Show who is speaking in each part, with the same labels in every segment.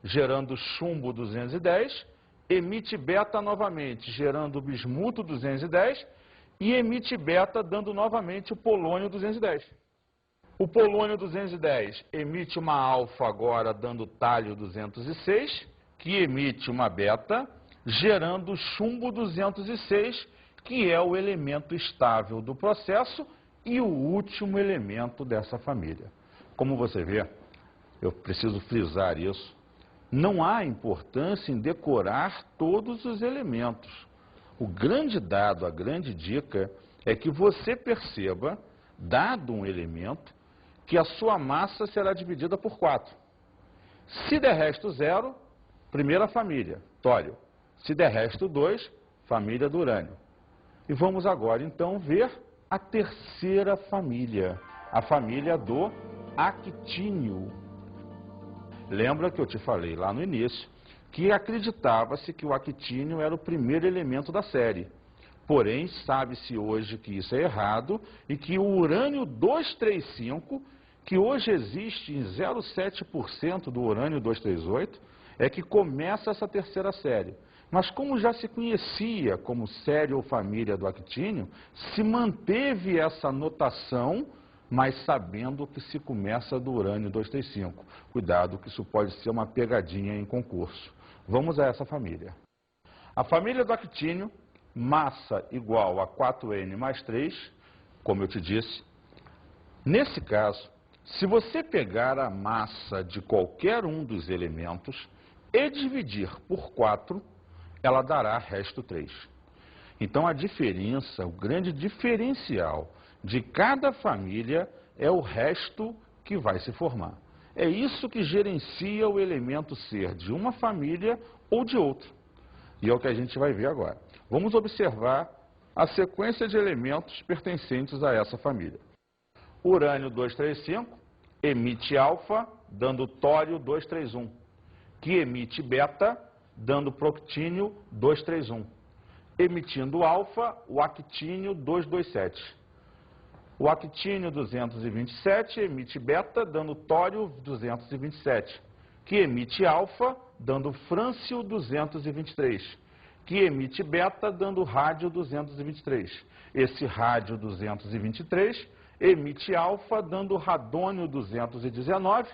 Speaker 1: gerando chumbo 210, emite beta novamente, gerando bismuto 210, e emite beta, dando novamente o polônio 210. O polônio 210 emite uma alfa agora, dando talho 206, que emite uma beta, gerando chumbo 206, que é o elemento estável do processo e o último elemento dessa família. Como você vê, eu preciso frisar isso, não há importância em decorar todos os elementos. O grande dado, a grande dica é que você perceba, dado um elemento, que a sua massa será dividida por 4. Se der resto 0, primeira família, tório. Se der resto 2, família do urânio. E vamos agora, então, ver a terceira família, a família do actínio. Lembra que eu te falei lá no início que acreditava-se que o actínio era o primeiro elemento da série. Porém, sabe-se hoje que isso é errado e que o urânio 235, que hoje existe em 0,7% do urânio 238, é que começa essa terceira série. Mas como já se conhecia como série ou família do actínio, se manteve essa notação, mas sabendo que se começa do urânio 235. Cuidado que isso pode ser uma pegadinha em concurso. Vamos a essa família. A família do actínio, massa igual a 4N mais 3, como eu te disse. Nesse caso, se você pegar a massa de qualquer um dos elementos e dividir por 4, ela dará resto 3. Então a diferença, o grande diferencial de cada família é o resto que vai se formar. É isso que gerencia o elemento ser de uma família ou de outra. E é o que a gente vai ver agora. Vamos observar a sequência de elementos pertencentes a essa família. Urânio 235 emite alfa, dando tório 231, que emite beta, dando proctínio 231. Emitindo alfa, o actínio 227. O actínio 227 emite beta, dando tório 227, que emite alfa, dando frâncio 223, que emite beta, dando rádio 223. Esse rádio 223 emite alfa, dando radônio 219,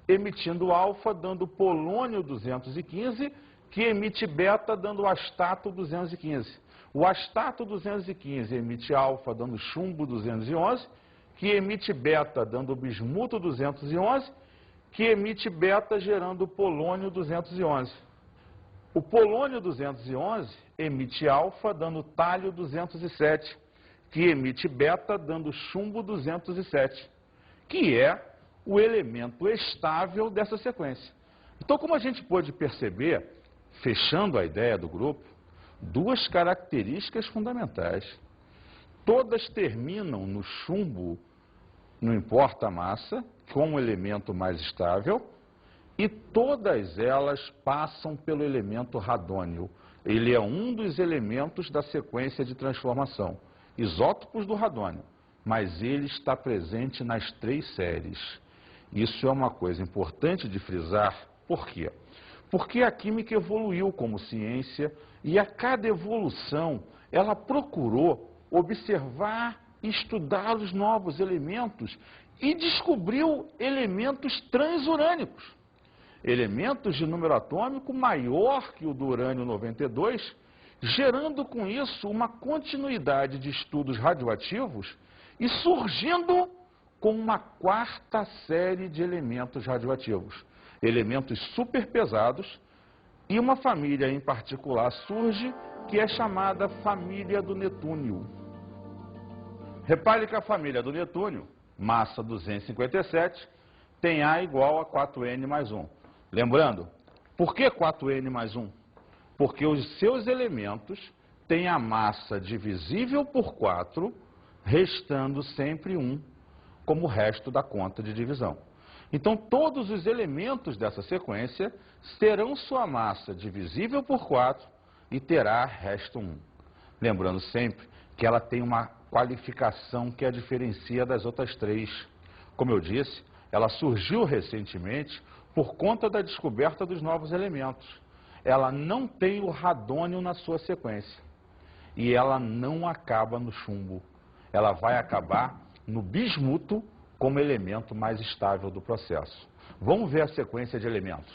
Speaker 1: emitindo alfa, dando polônio 215, que emite beta, dando astato 215. O astato 215 emite alfa, dando chumbo 211, que emite beta, dando bismuto 211, que emite beta, gerando polônio 211. O polônio 211 emite alfa, dando talho 207, que emite beta, dando chumbo 207, que é o elemento estável dessa sequência. Então, como a gente pôde perceber, fechando a ideia do grupo, duas características fundamentais. Todas terminam no chumbo, não importa a massa, como elemento mais estável, e todas elas passam pelo elemento radônio. Ele é um dos elementos da sequência de transformação, isótopos do radônio, mas ele está presente nas 3 séries. Isso é uma coisa importante de frisar. Por quê? Porque a química evoluiu como ciência e a cada evolução ela procurou observar e estudar os novos elementos e descobriu elementos transurânicos. Elementos de número atômico maior que o do urânio 92, gerando com isso uma continuidade de estudos radioativos e surgindo com uma 4ª série de elementos radioativos. Elementos superpesados, e uma família em particular surge, que é chamada família do netúnio. Repare que a família do netúnio, massa 257, tem A igual a 4N mais 1. Lembrando, por que 4N mais 1? Porque os seus elementos têm a massa divisível por 4, restando sempre 1 como resto da conta de divisão. Então, todos os elementos dessa sequência terão sua massa divisível por 4 e terá resto 1. Lembrando sempre que ela tem uma qualificação que a diferencia das outras 3. Como eu disse, ela surgiu recentemente por conta da descoberta dos novos elementos. Ela não tem o radônio na sua sequência. E ela não acaba no chumbo. Ela vai acabar no bismuto como elemento mais estável do processo. Vamos ver a sequência de elementos.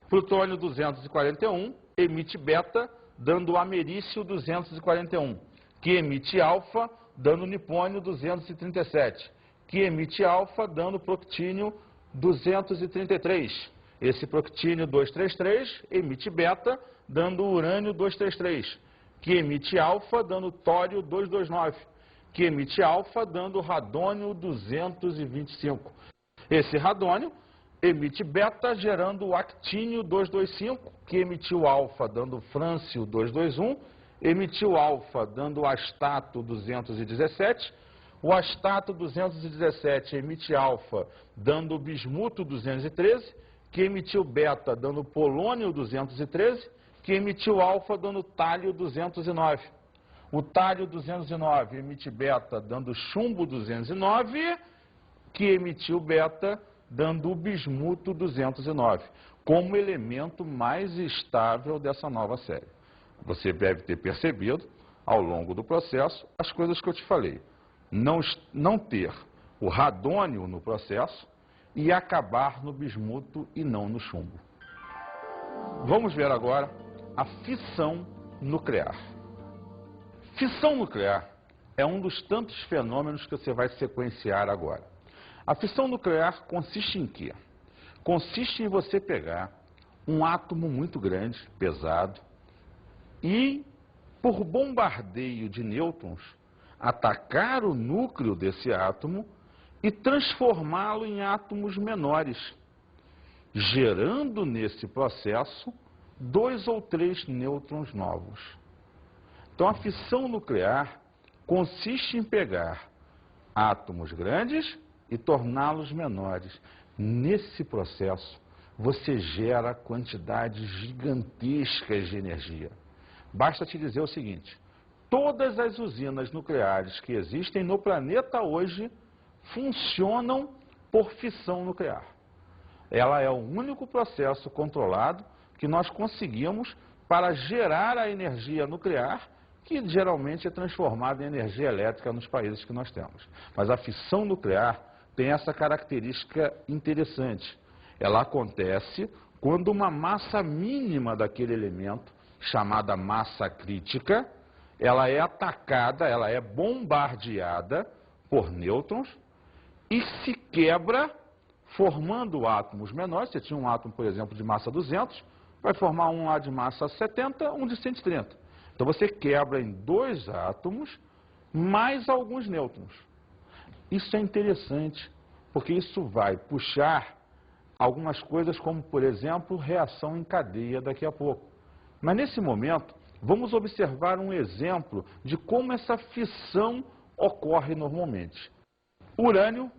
Speaker 1: Plutônio 241 emite beta, dando americio 241, que emite alfa, dando nipônio 237, que emite alfa, dando proctínio 233. Esse proctínio 233 emite beta, dando urânio 233, que emite alfa, dando tório 229, que emite alfa, dando radônio 225. Esse radônio emite beta, gerando o actínio 225, que emitiu alfa, dando frâncio 221, emitiu alfa, dando astato 217, o astato 217 emite alfa, dando bismuto 213, que emitiu beta, dando polônio 213, que emitiu alfa, dando tálio 209. O tálio 209 emite beta, dando chumbo 209, que emitiu beta, dando o bismuto 209, como elemento mais estável dessa nova série. Você deve ter percebido, ao longo do processo, as coisas que eu te falei. Não ter o radônio no processo e acabar no bismuto e não no chumbo. Vamos ver agora a fissão nuclear. Fissão nuclear é um dos tantos fenômenos que você vai sequenciar agora. A fissão nuclear consiste em quê? Consiste em você pegar um átomo muito grande, pesado, e, por bombardeio de nêutrons, atacar o núcleo desse átomo e transformá-lo em átomos menores, gerando nesse processo 2 ou 3 nêutrons novos. Então, a fissão nuclear consiste em pegar átomos grandes e torná-los menores. Nesse processo, você gera quantidades gigantescas de energia. Basta te dizer o seguinte: todas as usinas nucleares que existem no planeta hoje funcionam por fissão nuclear. Ela é o único processo controlado que nós conseguimos para gerar a energia nuclear, que geralmente é transformada em energia elétrica nos países que nós temos. Mas a fissão nuclear tem essa característica interessante. Ela acontece quando uma massa mínima daquele elemento, chamada massa crítica, ela é atacada, ela é bombardeada por nêutrons e se quebra, formando átomos menores. Você tinha um átomo, por exemplo, de massa 200, vai formar um lá de massa 70, um de 130. Então você quebra em 2 átomos, mais alguns nêutrons. Isso é interessante, porque isso vai puxar algumas coisas como, por exemplo, reação em cadeia daqui a pouco. Mas nesse momento, vamos observar um exemplo de como essa fissão ocorre normalmente. Urânio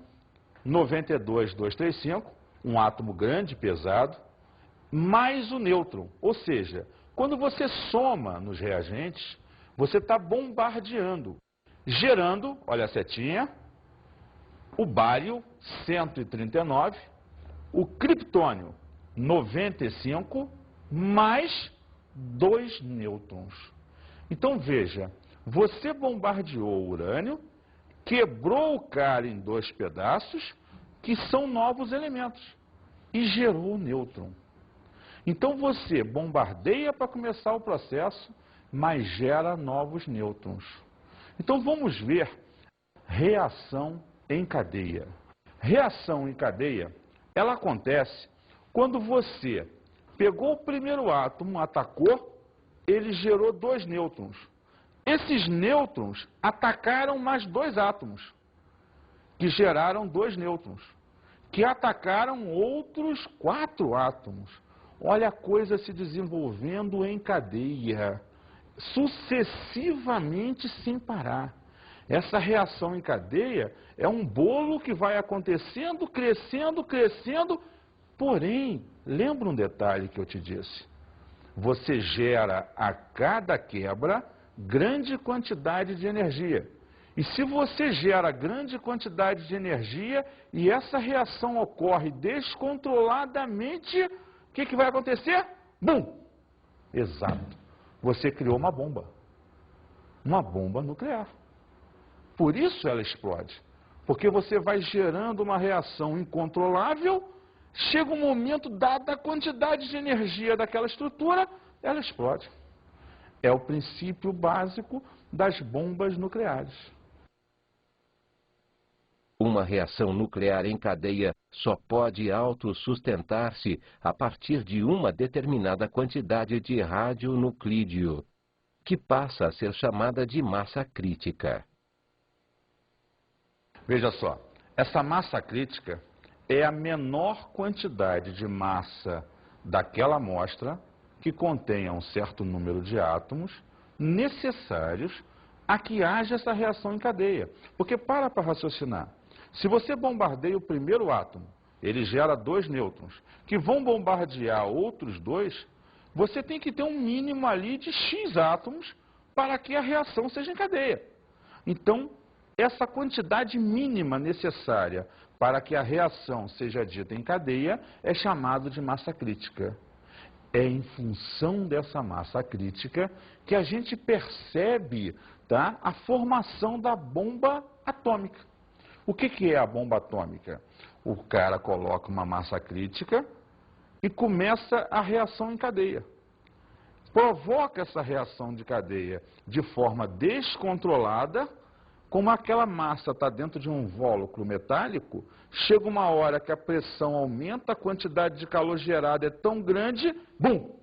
Speaker 1: 92235, um átomo grande, pesado, mais o nêutron. Ou seja, quando você soma nos reagentes, você está bombardeando, gerando, olha a setinha, o bário 139, o criptônio 95, mais 2 nêutrons. Então veja, você bombardeou o urânio, quebrou o cara em 2 pedaços, que são novos elementos, e gerou o nêutron. Então você bombardeia para começar o processo, mas gera novos nêutrons. Então vamos ver reação em cadeia. Reação em cadeia, ela acontece quando você pegou o primeiro átomo, atacou, ele gerou 2 nêutrons. Esses nêutrons atacaram mais 2 átomos, que geraram 2 nêutrons, que atacaram outros 4 átomos. Olha a coisa se desenvolvendo em cadeia, sucessivamente sem parar. Essa reação em cadeia é um bolo que vai acontecendo, crescendo, crescendo. Porém, lembra um detalhe que eu te disse? Você gera a cada quebra grande quantidade de energia. E se você gera grande quantidade de energia e essa reação ocorre descontroladamente, o que vai acontecer? Bum! Exato. Você criou uma bomba nuclear. Por isso ela explode. Porque você vai gerando uma reação incontrolável, chega um momento, dada a quantidade de energia daquela estrutura, ela explode. É o princípio básico das bombas nucleares.
Speaker 2: Uma reação nuclear em cadeia só pode autossustentar-se a partir de uma determinada quantidade de radionuclídeo, que passa a ser chamada de massa crítica.
Speaker 1: Veja só, essa massa crítica é a menor quantidade de massa daquela amostra que contenha um certo número de átomos necessários a que haja essa reação em cadeia. Porque para raciocinar. Se você bombardeia o primeiro átomo, ele gera 2 nêutrons, que vão bombardear outros 2, você tem que ter um mínimo ali de X átomos para que a reação seja em cadeia. Então, essa quantidade mínima necessária para que a reação seja dita em cadeia é chamado de massa crítica. É em função dessa massa crítica que a gente percebe, tá, a formação da bomba atômica. O que é a bomba atômica? O cara coloca uma massa crítica e começa a reação em cadeia. Provoca essa reação de cadeia de forma descontrolada, como aquela massa está dentro de um invólucro metálico, chega uma hora que a pressão aumenta, a quantidade de calor gerada é tão grande, bum,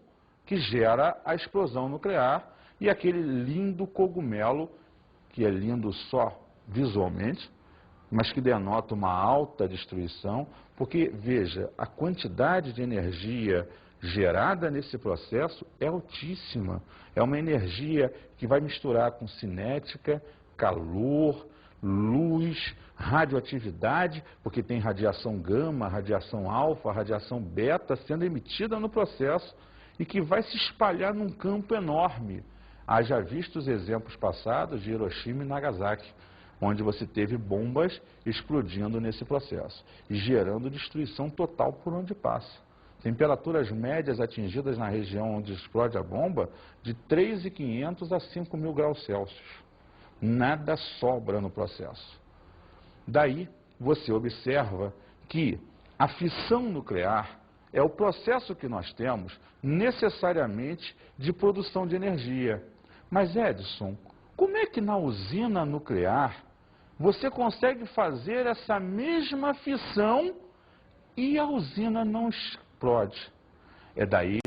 Speaker 1: que gera a explosão nuclear e aquele lindo cogumelo, que é lindo só visualmente, mas que denota uma alta destruição, porque, veja, a quantidade de energia gerada nesse processo é altíssima. É uma energia que vai misturar com cinética, calor, luz, radioatividade, porque tem radiação gama, radiação alfa, radiação beta sendo emitida no processo e que vai se espalhar num campo enorme. Haja visto os exemplos passados de Hiroshima e Nagasaki, onde você teve bombas explodindo nesse processo e gerando destruição total por onde passa. Temperaturas médias atingidas na região onde explode a bomba de 3.500 a 5.000 graus Celsius. Nada sobra no processo. Daí, você observa que a fissão nuclear é o processo que nós temos necessariamente de produção de energia. Mas, Edson, como é que na usina nuclear você consegue fazer essa mesma fissão e a usina não explode? É daí